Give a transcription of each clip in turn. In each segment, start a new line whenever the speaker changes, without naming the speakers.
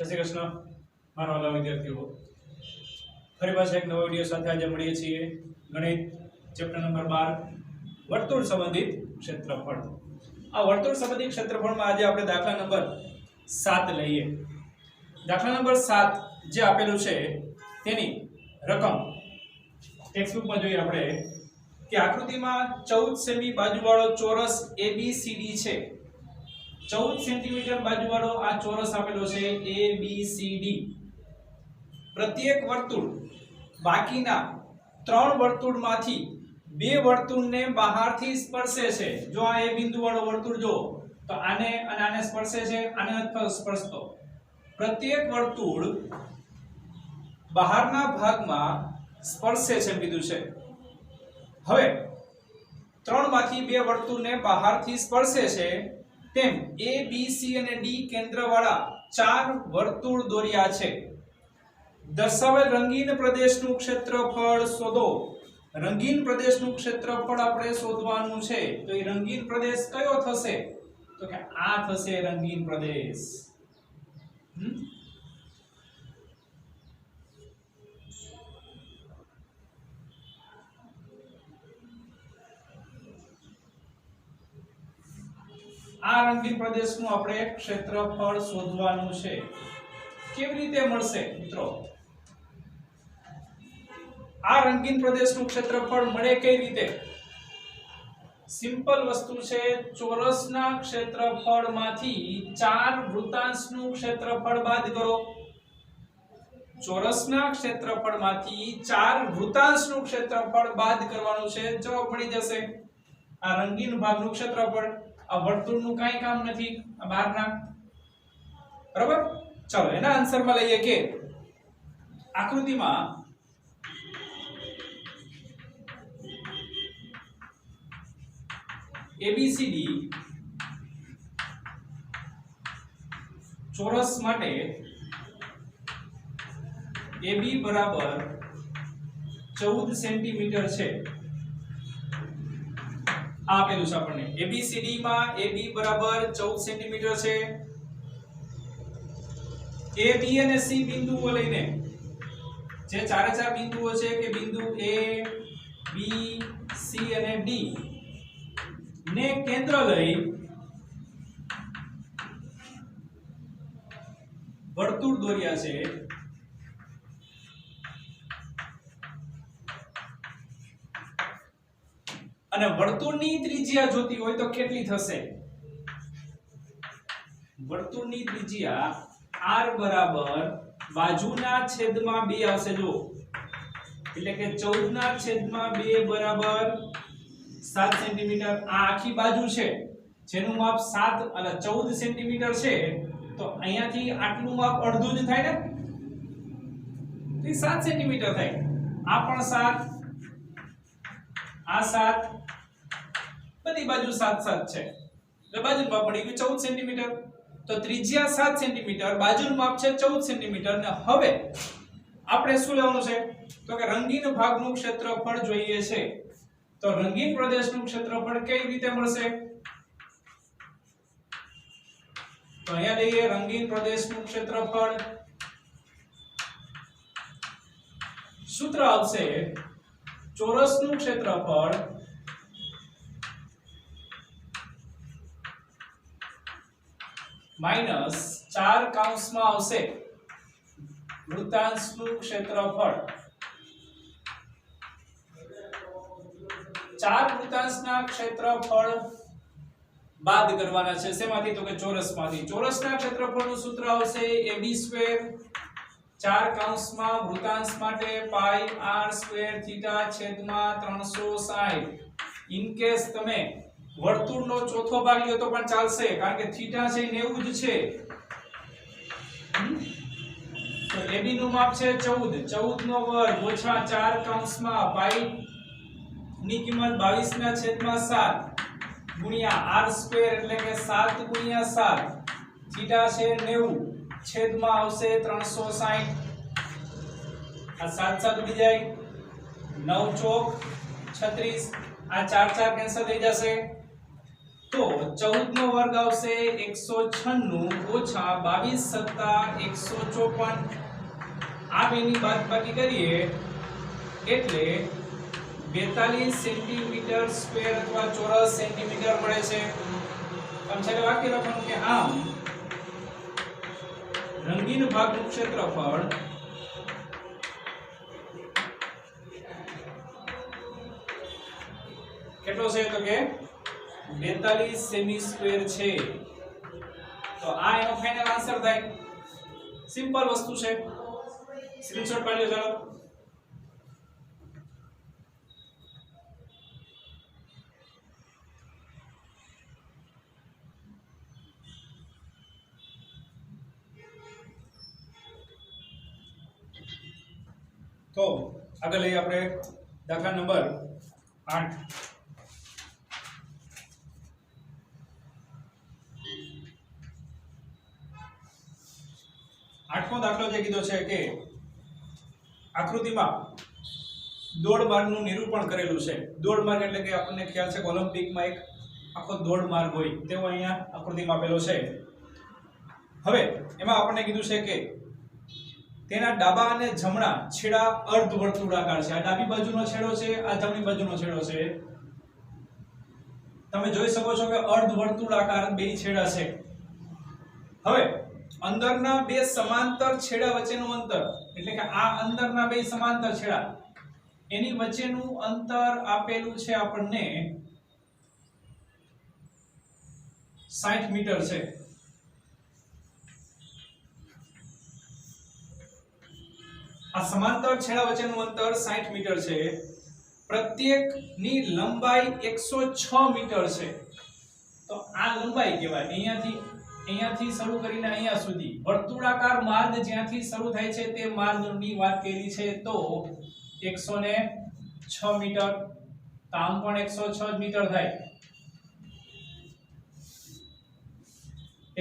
જય શ્રી કૃષ્ણ મારા વાલા વિદ્યાર્થીઓ, ફરી પાછા એક નવા વિડિયો સાથે આજે મળીએ છીએ. ગણિત ચેપ્ટર નંબર 12 વર્તુળ સંબંધિત ક્ષેત્રફળ. આ વર્તુળ સંબંધિત ક્ષેત્રફળમાં આજે આપણે દાખલા નંબર 7 લઈએ. દાખલા નંબર 7 જે આપેલું છે તેની રકમ ટેક્સ્ટબુકમાં જોઈએ આપણે કે આકૃતિમાં 14 સેમી બાજુવાળો ચોરસ ABCD છે. 14 સેન્ટીમીટર બાજુવાળો આ ચોરસ આપેલો છે ABCD. પ્રત્યેક વર્તુળ બાકીના 3 વર્તુળમાંથી 2 વર્તુળને બહારથી સ્પર્શે છે. જો આ A બિંદુ વાળો વર્તુળ જો તો આને અને આને સ્પર્શે છે, આને નથી સ્પર્શતો. પ્રત્યેક વર્તુળ બહારના ભાગમાં સ્પર્શે છે કીધું છે. હવે 3 માંથી 2 વર્તુળને બહારથી સ્પર્શે છે તેમ A B C અને D કેન્દ્રવાળા 4 વર્તુળ દોર્યા છે. દર્શાવેલ રંગીન પ્રદેશનું ક્ષેત્રફળ શોધો. રંગીન પ્રદેશનું ક્ષેત્રફળ આપણે શોધવાનું છે. તો એ રંગીન પ્રદેશ કયો થશે? તો કે આ થશે રંગીન પ્રદેશ. આ રંગીન પ્રદેશનું આપણે ક્ષેત્રફળ શોધવાનું છે. કેવી રીતે મળશે મિત્રો? આ રંગીન પ્રદેશનું ક્ષેત્રફળ મળે કઈ રીતે? સિમ્પલ વસ્તુ છે. ચોરસના ક્ષેત્રફળમાંથી 4 વૃત્તાંશનું ક્ષેત્રફળ બાદ કરો. ચોરસના ક્ષેત્રફળમાંથી 4 વૃત્તાંશનું ક્ષેત્રફળ બાદ કરવાનું છે. જવાબ મળી જશે. આ રંગીન ભાગનું ક્ષેત્રફળ. આ વર્તુળનું કાઈ કામ નથી, આ બહારના. બરાબર? ચલો એના આન્સરમાં લઈએ કે આકૃતિમાં ABCD ચોરસ માટે AB બરાબર 14 સેન્ટીમીટર છે. આ આપેલું છે આપણને. ABCD માં AB બરાબર 14 સેન્ટીમીટર છે. A B અને C બિંદુઓ લઈને જે ચારે 4 બિંદુઓ છે કે બિંદુ A B C અને D ને કેન્દ્ર લઈ વર્તુળ દોર્યા છે. અને વર્તુળની ત્રિજ્યા જોતી હોય તો કેટલી થશે? વર્તુળની ત્રિજ્યા r બરાબર બાજુના છેદમાં 2 આવશે. જો એટલે કે 14 ના છેદમાં 2 બરાબર 7 સેન્ટીમીટર. આ આખી બાજુ છે જેનું માપ 7 અને 14 સેન્ટીમીટર છે. તો અહીંયાથી આટલું માપ અડધું જ થાય ને, તો 7 સેન્ટીમીટર થાય. આ પણ 7, આ 7, બધી બાજુ 7 7 છે. એટલે બાજુનું માપ મળી ગયું 14 સેન્ટીમીટર. તો ત્રિજ્યા 7 સેન્ટીમીટર, બાજુનું માપ છે 14 સેન્ટીમીટર. ને હવે આપણે શું લેવાનું છે? તો કે રંગીન ભાગનું ક્ષેત્રફળ જોઈએ છે. તો રંગીન પ્રદેશનું ક્ષેત્રફળ કઈ રીતે મળશે? તો અહીંયા લઈએ રંગીન પ્રદેશનું ક્ષેત્રફળ. સૂત્ર આવશે ચોરસનું ક્ષેત્રફળ માઈનસ 4 કૌંસમાં આવશે વૃત્તાંશનું ક્ષેત્રફળ. 4 વૃત્તાંશના ક્ષેત્રફળ બાદ કરવાના છે. શેમાંથી? તો કે ચોરસમાંથી. ચોરસના ક્ષેત્રફળનું સૂત્ર આવશે AB², 4 કૌંસમાં વૃત્તાંશ માટે પાઈ r² થીટા છેદમાં 360. ઇન કેસ તમે વર્તુળનો ચોથો ભાગ લ્યો તો પણ ચાલશે, કારણ કે થીટા છે 90 જ છે. તો AB નું માપ છે 14, 14 નો વર્ગ ઓછા 4 કૌંસમાં પાઈ ની કિંમત 22/7 ગુણ્યા r² એટલે કે 7 ગુણ્યા 7. થીટા છે 90 છેદમાં આવશે 360. આ 7 7 ઉડી જાય, 9 ચોક 36. આ 4 4 કેન્સલ થઈ જશે. तो 14 નો વર્ગ આવશે 196 ઓછા 22 સત્તા 154 આ બેની બાદબાકી કરીએ એટલે 42 સેન્ટીમીટર સ્ક્વેર અથવા ચોરસ સેન્ટીમીટર મળે છે. સમજાય વાક્ય લખવાનું કે આમ રંગીન ભાગનું ક્ષેત્રફળ કેટલો છે તો કે 42 સેમી સ્ક્વેર છે. તો આ એનો ફાઇનલ આન્સર થાય. સિમ્પલ વસ્તુ છે. સ્ક્રીનશોટ પાડી લો. ચાલો તો આગળ લઈએ આપણે દાખલા નંબર 8. આઠમો દાખલો જે કીધો છે કે આકૃતિમાં દોડ માર્ગનું નિરૂપણ કરેલું છે. દોડ માર્ગ એટલે કે આપણને ખ્યાલ છે કે ઓલિમ્પિકમાં એક આખો દોડ માર્ગ હોય તેવો અહીંયા આકૃતિમાં આપેલો છે. હવે એમાં આપણને કીધું છે કે તેના ડાબા અને જમણા છેડા અર્ધવર્તુળાકાર છે. આ ડાબી બાજુનો છેડો છે, આ જમણી બાજુનો છેડો છે. તમે જોઈ શકો છો કે અર્ધવર્તુળાકાર બે છેડા છે. હવે અંદરના બે સમાંતર છેડા વચ્ચેનું અંતર એટલે કે આ અંદરના બે સમાંતર છેડા એની વચ્ચેનું અંતર આપેલું છે આપણને 60 મીટર છે. આ સમાંતર છેડા વચ્ચેનું અંતર 60 મીટર છે. પ્રત્યેકની લંબાઈ 106 મીટર છે. તો આ લંબાઈ કહેવાય. અહીંયાથી શરૂ કરીને અહીંયા સુધી વર્તુળાકાર માર્ગ જ્યાંથી શરૂ થાય છે તે માર્ગની વાત કરી છે. તો 106 મીટર. તો આમ પણ 106 મીટર થાય.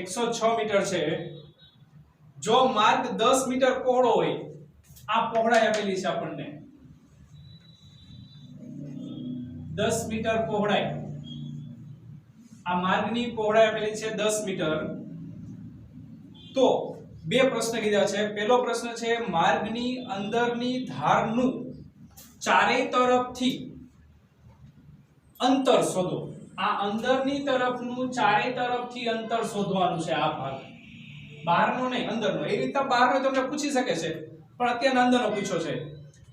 106 મીટર છે. જો માર્ગ 10 મીટર પહોળો હોય, આ પહોળાઈ આપેલી છે આપણને 10 મીટર પહોળાઈ. આ માર્ગની પહોળાઈ આપેલી છે 10 મીટર. તો બે પ્રશ્ન કીધા છે. પહેલો પ્રશ્ન છે માર્ગની અંદરની ધારનું ચારેય તરફથી અંતર શોધો. આ અંદરની તરફનું ચારેય તરફથી અંતર શોધવાનું છે. આ ભાગ બહારનો નહીં, અંદરનો. એ રીતે બહારનો તમને પૂછી શકે છે, પણ અત્યારે અંદરનો પૂછ્યો છે.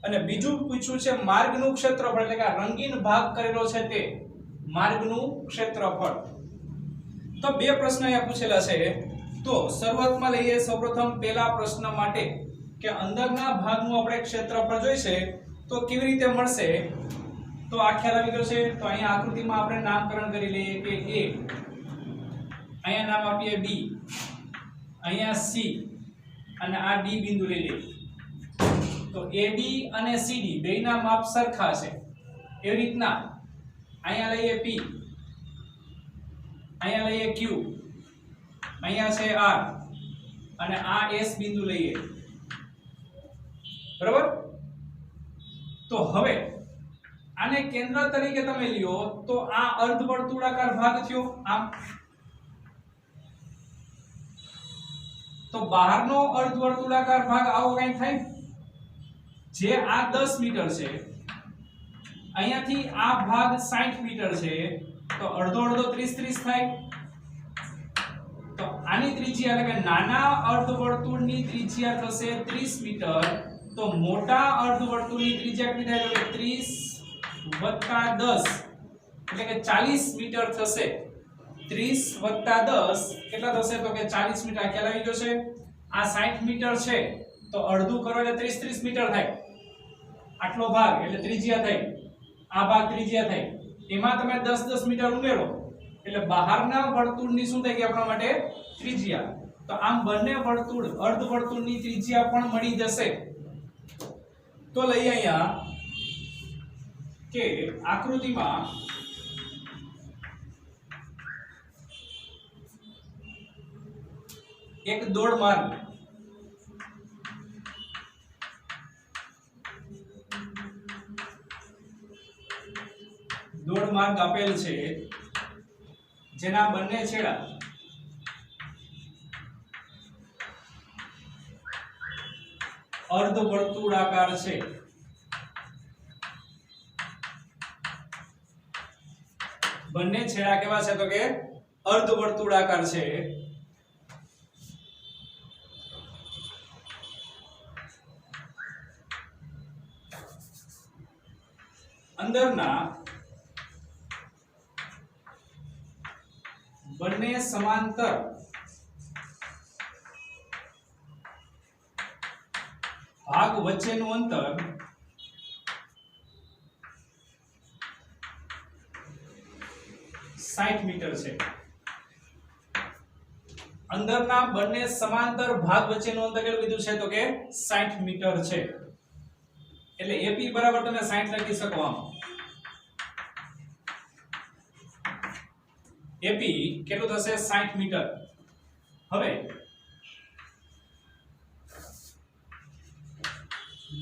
અને બીજું પૂછ્યું છે માર્ગનું ક્ષેત્રફળ એટલે કે આ રંગીન ભાગ કરેલો છે તે માર્ગનું ક્ષેત્રફળ. તો બે પ્રશ્ન અહીંયા પૂછેલા છે. તો શરૂઆતમાં લઈએ સૌપ્રથમ પહેલા પ્રશ્ન માટે કે અંદરના ભાગનું આપણે ક્ષેત્રફળ જોઈશે તો કેવી રીતે મળશે. તો આ ખ્યાલ આવી ગયો છે. તો અહીંયા આકૃતિમાં આપણે નામકરણ કરી લઈએ કે A, અહીંયા નામ આપીએ B, અહીંયા C અને આ D બિંદુ લઈ લઈએ. તો AB અને CD બેયના માપ સરખા છે. એવી રીતના અહીંયા લઈએ P, અહીંયા લઈએ Q, અહીંયા છે R અને આ S બિંદુ લઈએ. બરાબર. તો હવે આને કેન્દ્ર તરીકે તમે લ્યો તો આ અર્ધવર્તુળાકાર ભાગ થયો આમ. તો બહારનો અર્ધવર્તુળાકાર ભાગ આવો કંઈ થાય. જે આ 10 મીટર છે, અહીંયાથી આ ભાગ 60 મીટર છે. તો અડધો અડધો 30 થાય. તો આની ત્રિજ્યા એટલે કે નાના અર્ધવર્તુળની ત્રિજ્યા થશે 30 મીટર. તો મોટા અર્ધવર્તુળની ત્રિજ્યા કેટલી થાય? તો 30 વત્તા 10 એટલે કે 40 મીટર થશે. 30 વત્તા 10 કેટલા થશે? તો કે 40 મીટર. ખ્યાલ આવી ગયો છે. આ 60 મીટર છે તો અડધું કરો એટલે 30 મીટર થાય. આટલો ભાગ એટલે ત્રિજ્યા થઈ. આ ભાગ ત્રિજ્યા થઈ. એમાં તમે 10 મીટર ઉમેરો એટલે બહારના વર્તુળની શું થઈ ગઈ આપણા માટે? ત્રિજ્યા. તો આમ બંને વર્તુળ અર્ધવર્તુળની ત્રિજ્યા પણ મળી જશે. તો લઈએ અહીંયા કે આકૃતિમાં એક દોડ માર્ગ આપેલ છે જેના બંને છેડા અર્ધવર્તુળાકાર છે, બંને છેડા કેવા છે તો કે અર્ધવર્તુળાકાર છે, અંદરના બંને સમાંતર ભાગ વચ્ચેનું અંતર 60 મીટર છે. અંદરના બંને સમાંતર ભાગ વચ્ચેનું અંતર કેટલું કીધું છે તો કે 60 મીટર છે. એટલે AP બરાબર તમે 60 લખી શકો. આમ AP કેટલું થશે 60 મીટર. હવે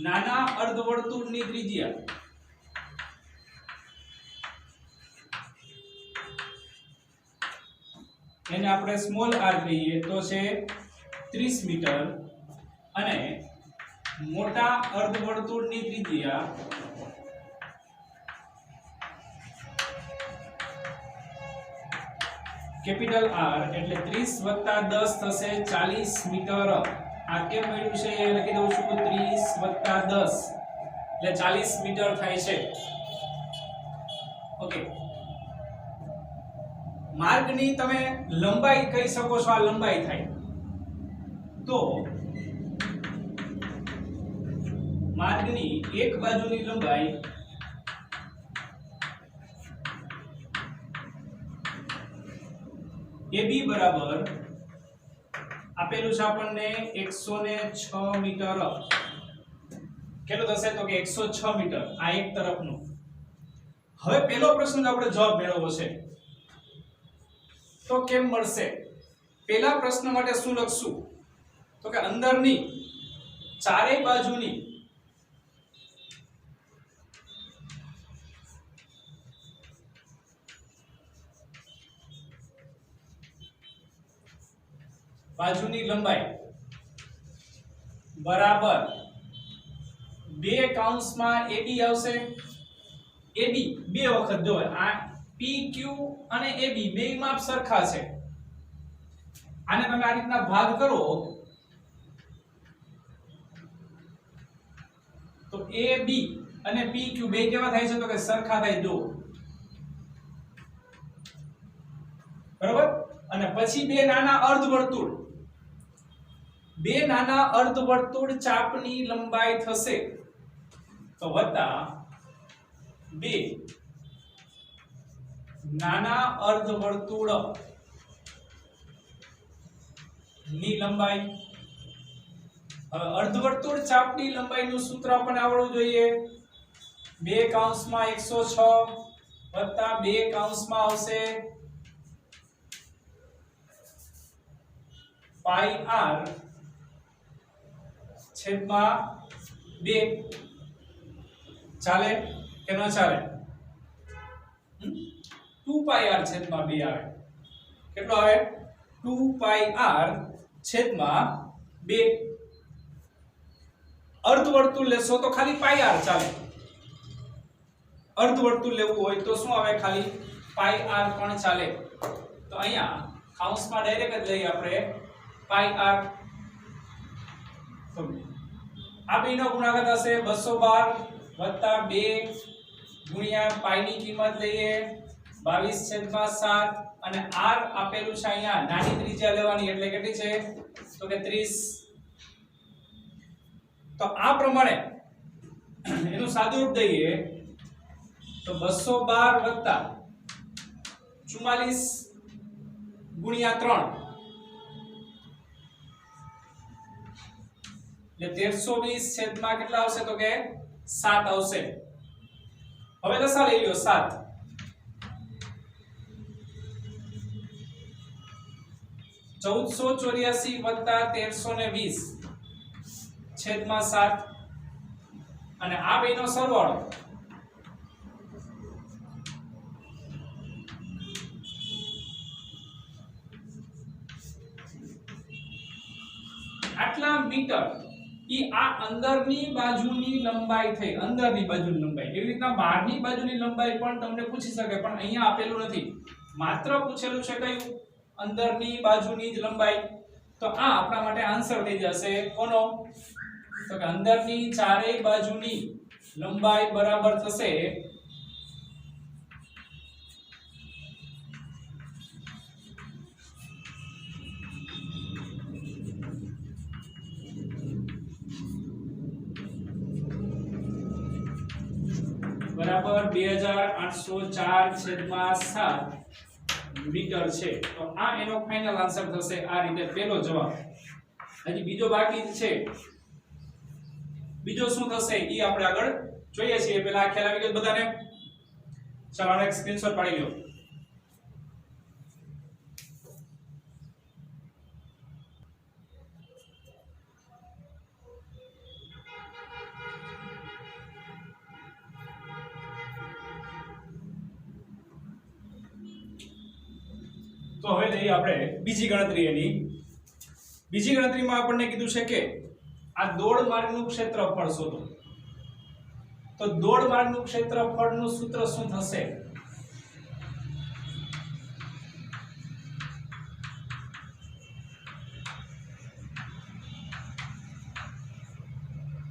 નાના અર્ધવર્તુળની ત્રિજ્યા એને આપણે સ્મોલ r કહીએ તો છે 30 મીટર અને મોટા અર્ધવર્તુળની ત્રિજ્યા કેપિટલ R એટલે 30 + 10 થશે 40 મીટર. આ કેમ મળ્યું છે એ લખી દઉં છું. 30 + 10 એટલે 40 મીટર થાય છે. ઓકે, માર્ગની તમે લંબાઈ કહી શકો છો. આ લંબાઈ થાય તો માર્ગની એક બાજુની લંબાઈ AB બરાબર આપેલું છે આપણને 106 મીટર. કેટલું થશે તો કે 106 મીટર. આ એક તરફનું. હવે પહેલો પ્રશ્ન આપણે જવાબ મેળવવો છે તો કેમ મળશે? પહેલા પ્રશ્ન માટે શું લખશું તો કે અંદરની ચારેય બાજુની લંબાઈ બરાબર બે કૌંસમાં AB આવશે. AB બે વખત જો આ PQ અને AB બે માપ સરખા છે. આને તમે આ રીતના ભાગ કરો તો AB અને PQ બે કેવા થાય છે તો કે સરખા થાય. જો બરાબર. અને પછી બે નાના અર્ધવર્તુળ ચાપની લંબાઈ થશે તો વત્તા બે નાના અર્ધવર્તુળ ની લંબાઈ. હવે અર્ધવર્તુળ ચાપની લંબાઈનું સૂત્ર આપણને આવડવું જોઈએ. બે કૌંસમાં 106 વત્તા બે કૌંસમાં આવશે પાઈ r છેદમાં 2. ચાલે કે ન ચાલે? 2 પાઈ r છેદમાં 2 આવે. કેટલો આવે? 2 પાઈ r છેદમાં 2. અર્ધવર્તુળ લેશો તો ખાલી પાઈ r ચાલે. અર્ધવર્તુળ લેવું હોય તો શું આવે? ખાલી પાઈ r પણ ચાલે. તો અહીંયા કૌંસમાં ડાયરેક્ટ જ લઈએ આપણે પાઈ r. તો આ બેનો ગુણાકાર થશે 212 + 2 ગુણ્યા પાઈ ની કિંમત લઈએ 22/7 અને r આપેલું છે અહીંયા નાની ત્રિજ્યા લેવાની એટલે કેટલી છે તો કે 30. તો આ પ્રમાણે એનું સાદું રૂપ દઈએ તો 212 + 44 × 3 એટલે 1320 છેદમાં કેટલા આવશે તો કે 7 આવશે. હવે દશા લઈ લ્યો 7. 1484 + 1320 છેદમાં 7 અને આ બેનો સરવાળો આટલા મીટર ઈ આ અંદરની બાજુની લંબાઈ થઈ, અંદરની બાજુની લંબાઈ. એવી રીતના બહારની બાજુની લંબાઈ પણ તમને પૂછી શકે, પણ અહીંયા આપેલું નથી, માત્ર પૂછેલું છે કયું, અંદરની બાજુની જ લંબાઈ. તો આ આપણા માટે આન્સર થઈ જશે કોનો, તો કે અંદરની ચારેય બાજુની લંબાઈ બરાબર થશે બરાબર 2804/7 મીટર છે. તો આ એનો ફાઇનલ આન્સર થશે. આ રીતે પહેલો જવાબ. હજી બીજો બાકી છે, બીજો શું થશે ઈ આપણે આગળ જોઈએ છીએ. પહેલા આ ખ્યાલ આવી ગયો બધાને? ચાલો આનો એક સ્ક્રીનશોટ પાડી લો. તો હવે લઈએ આપણે બીજી ગણતરી. એની બીજી ગણતરીમાં આપણને કીધું છે કે આ દોડ માર્ગનું ક્ષેત્રફળ શોધો. તો દોડ માર્ગનું ક્ષેત્રફળનું સૂત્ર શું થશે?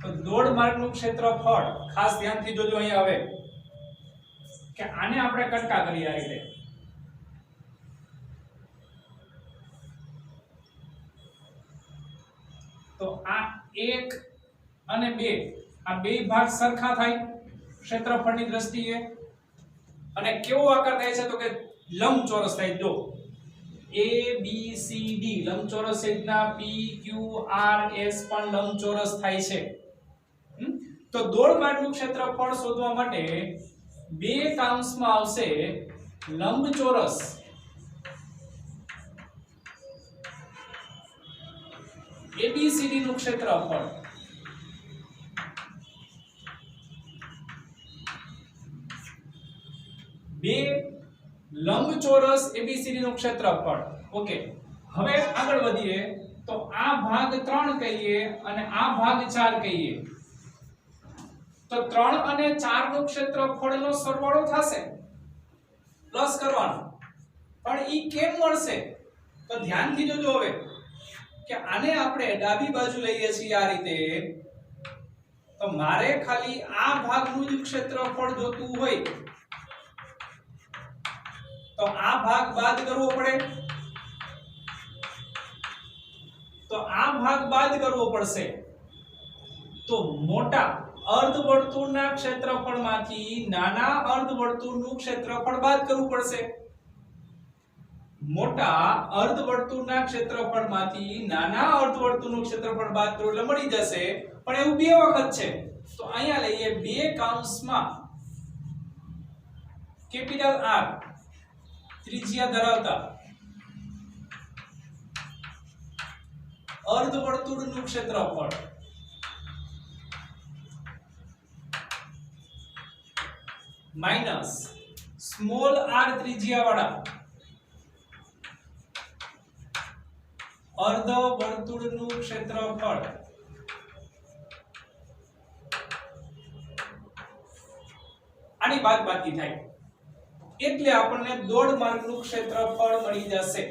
તો દોડ માર્ગનું ક્ષેત્રફળ ખાસ ધ્યાનથી જોજો. અહીંયા આવે કે આને આપણે કટકા કરીએ આ રીતે. તો આ 1 અને 2 આ બે ભાગ સરખા થાય ક્ષેત્રફળની દ્રષ્ટિએ. અને કેવો આકાર થાય છે? તો કે લંબચોરસ થાય. જો A B C D લંબચોરસ સહિતના P Q R S પણ લંબચોરસ થાય છે. તો દોડ માર્ગનું ક્ષેત્રફળ શોધવા માટે બે કૌંસમાં આવશે લંબચોરસ ABCD નું ક્ષેત્રફળ બે લંબચોરસ ABCD નું ક્ષેત્રફળ. ઓકે, હવે આગળ વધીએ તો આ ભાગ 3 કહીએ અને આ ભાગ 4 કહીએ. તો 3 અને 4 નું ક્ષેત્રફળનો સરવાળો થશે, પ્લસ કરવાનો. પણ ઈ કેમ મળશે? તો ધ્યાનથી જોજો હવે કે આને આપણે ડાબી બાજુ લઈએ છીએ આ રીતે. તો મારે ખાલી આ ભાગનું જ ક્ષેત્રફળ જોતું હોય તો આ ભાગ બાદ કરવો પડે. તો આ ભાગ બાદ કરવો પડશે. તો મોટા અર્ધવર્તુળના ક્ષેત્રફળમાંથી નાના અર્ધવર્તુળનું ક્ષેત્રફળ બાદ કરવું પડશે. મોટા અર્ધવર્તુળના ક્ષેત્રફળમાંથી નાના અર્ધવર્તુળનું ક્ષેત્રફળ બાદ કરો એટલે મળી જશે. પણ એવું બે વખત છે. તો અહીંયા લઈએ બે કૌંસમાં કેપિટલ R ત્રિજ્યા ધરાવતા અર્ધવર્તુળનું ક્ષેત્રફળ માઈનસ સ્મોલ r ત્રિજ્યાવાળા અર્ધવર્તુળનું ક્ષેત્રફળ આની બાદબાકી થાય એટલે આપણને દોડ માર્ગનું ક્ષેત્રફળ મળી જશે.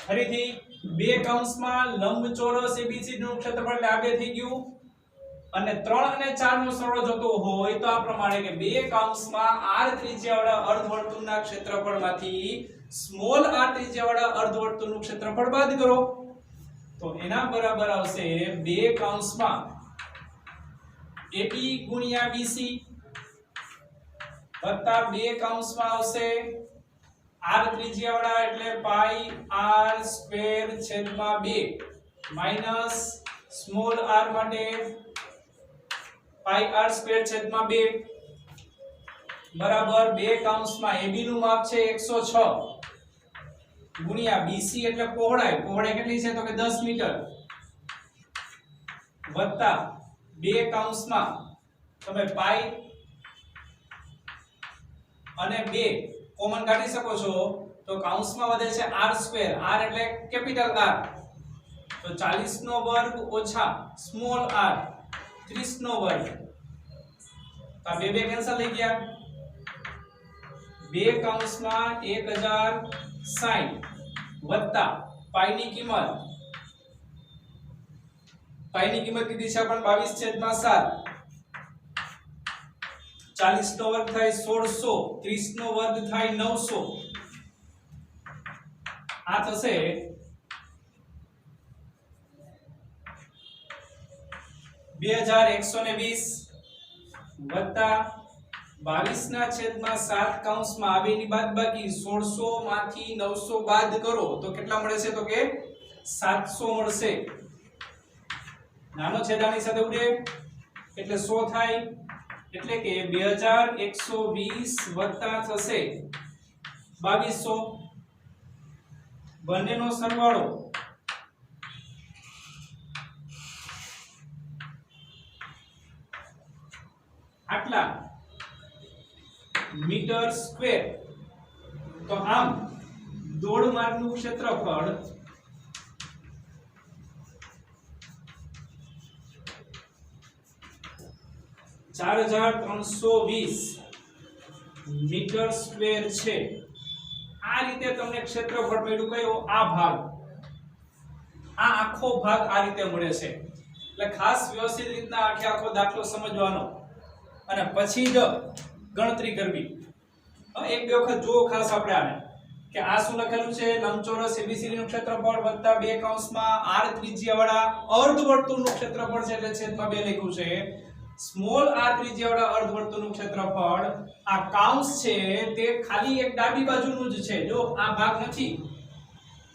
ફરીથી બે કૌંસમાં લંબચોરસ ABCD નું ક્ષેત્રફળ એટલે આ બે થઈ ગયું. અને 3 અને 4 નો સરવાળો જોતો હોય તો આ પ્રમાણે કે બે કૌંસમાં r ત્રિજ્યાવાળા અર્ધવર્તુળના ક્ષેત્રફળમાંથી સ્મોલ r ત્રિજ્યાવાળા અર્ધવર્તુળનું ક્ષેત્રફળ બાદ કરો. તો એના બરાબર આવશે બે કૌંસમાં AB ગુણ્યા BC વત્તા બે કૌંસમાં આવશે r ત્રિજ્યાવાળા એટલે પાઈ r સ્ક્વેર છેદમાં 2 માઈનસ સ્મોલ r માટે પાઈ r સ્ક્વેર છેદમાં 2 બરાબર બે કૌંસમાં AB નું માપ છે 106 ગુણ્યા BC એટલે પહોળાઈ કેટલી છે? તો કે 10 મીટર વત્તા બે કૌંસમાં તમે પાઈ અને 2 કોમન કાઢી શકો છો. તો કૌંસમાં વધે છે r સ્ક્વેર. r એટલે કેપિટલ R તો 40 નો વર્ગ ઓછા સ્મોલ r 30 નો વર્ગ, તો આ બે કેન્સલ થઈ ગયા, 2 કૌંસમાં 1060 વત્તા પાઈની કિંમત કીધી છે પણ 22/7, 40 નો વર્ગ થાય 1600, 30 નો વર્ગ થાય 900, આ થશે 2120 વત્તા 22/7 કૌંસમાં આ બેની બાદબાકી 1600 માંથી 900 બાદ કરો તો કેટલા મળે છે? તો કે 700 મળશે. નાનો છેદાની સાથે ઉડે એટલે 100 થાય, એટલે કે 2120 વત્તા થશે 2200, બંનેનો સરવાળો આટલા મીટર સ્ક્વેર. તો આમ દોડ માર્ગનું ક્ષેત્રફળ 4320 મીટર સ્ક્વેર છે. આ રીતે તમને ક્ષેત્રફળ મળ્યું. કયો? આ ભાગ, આ આખો ભાગ આ રીતે મળે છે. એટલે ખાસ વ્યવસ્થિત રીતના આખો દાખલો સમજવાનો અને પછી જ ગણતરી કરવી. હવે એક બે વખત જુઓ ખાસ આપણે આને કે આ શું લખેલું છે? લંબચોરસ ABCD નું ક્ષેત્રફળ વત્તા 2 કૌંસમાં r ત્રિજ્યાવાળા અર્ધવર્તુળનું ક્ષેત્રફળ છે એટલે છેદમાં 2 લખ્યું છે. સ્મોલ r ત્રિજ્યાવાળા અર્ધવર્તુળનું ક્ષેત્રફળ, આ કૌંસ છે તે ખાલી એક ડાબી બાજુનું જ છે. જો આ ભાગ નથી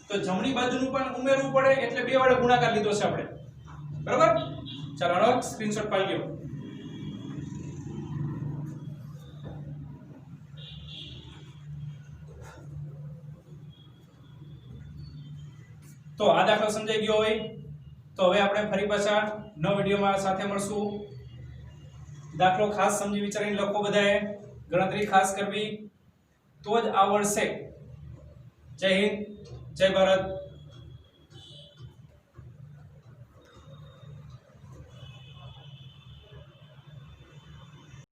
તો જમણી બાજુનું પણ ઉમેરવું પડે એટલે 2 વડે ગુણાકાર લીધો છે આપણે. બરાબર? ચાલો આનો સ્ક્રીનશોટ પાડી લ્યો. તો આ દાખલો સમજાઈ ગયો હોય તો હવે આપણે ફરી પાછા નવા વિડિયોમાં સાથે મળશું. દાખલો ખાસ સમજી વિચારીને લખો, બધાએ ગણતરી ખાસ કરવી તો જ આવડશે. જય હિન્દ, જય ભારત.